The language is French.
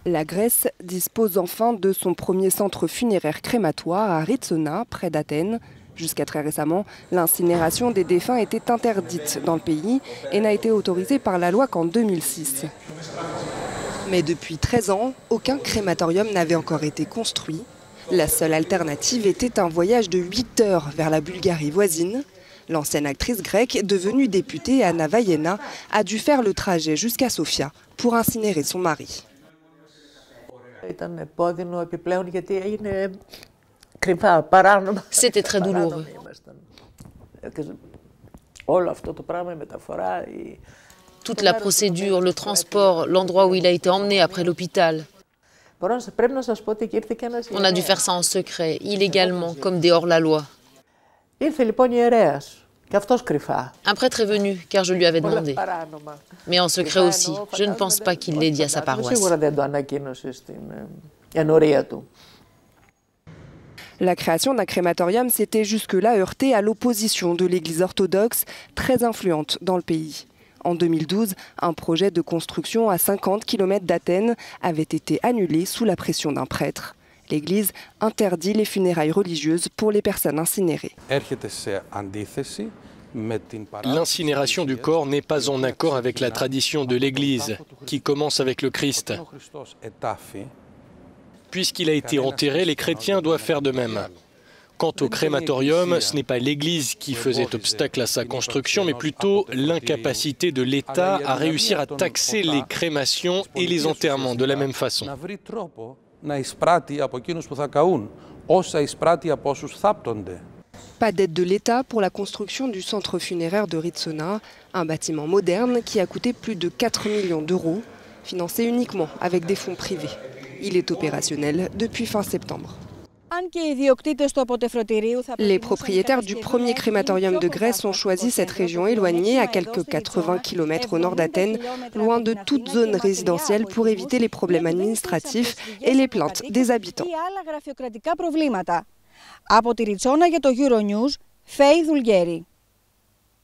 La Grèce dispose enfin de son premier centre funéraire crématoire à Ritsona, près d'Athènes. Jusqu'à très récemment, l'incinération des défunts était interdite dans le pays et n'a été autorisée par la loi qu'en 2006. Mais depuis 13 ans, aucun crématorium n'avait encore été construit. La seule alternative était un voyage de 8 heures vers la Bulgarie voisine. L'ancienne actrice grecque, devenue députée, Anna Vaiena, a dû faire le trajet jusqu'à Sofia pour incinérer son mari. C'était très douloureux. Toute la procédure, le transport, l'endroit où il a été emmené après l'hôpital. On a dû faire ça en secret, illégalement, comme des hors-la-loi. Un prêtre est venu, car je lui avais demandé. Mais en secret aussi, je ne pense pas qu'il l'ait dit à sa paroisse. La création d'un crématorium s'était jusque-là heurtée à l'opposition de l'Église orthodoxe, très influente dans le pays. En 2012, un projet de construction à 50 km d'Athènes avait été annulé sous la pression d'un prêtre. L'Église interdit les funérailles religieuses pour les personnes incinérées. L'incinération du corps n'est pas en accord avec la tradition de l'Église, qui commence avec le Christ. Puisqu'il a été enterré, les chrétiens doivent faire de même. Quant au crématorium, ce n'est pas l'Église qui faisait obstacle à sa construction, mais plutôt l'incapacité de l'État à réussir à taxer les crémations et les enterrements de la même façon. Pas d'aide de l'État pour la construction du centre funéraire de Ritsona, un bâtiment moderne qui a coûté plus de 4 millions d'euros, financé uniquement avec des fonds privés. Il est opérationnel depuis fin septembre. Les propriétaires du premier crématorium de Grèce ont choisi cette région éloignée, à quelques 80 km au nord d'Athènes, loin de toute zone résidentielle pour éviter les problèmes administratifs et les plaintes des habitants. Από τη Ριτσόνα για το Euronews, Φέη Δουλγέρη.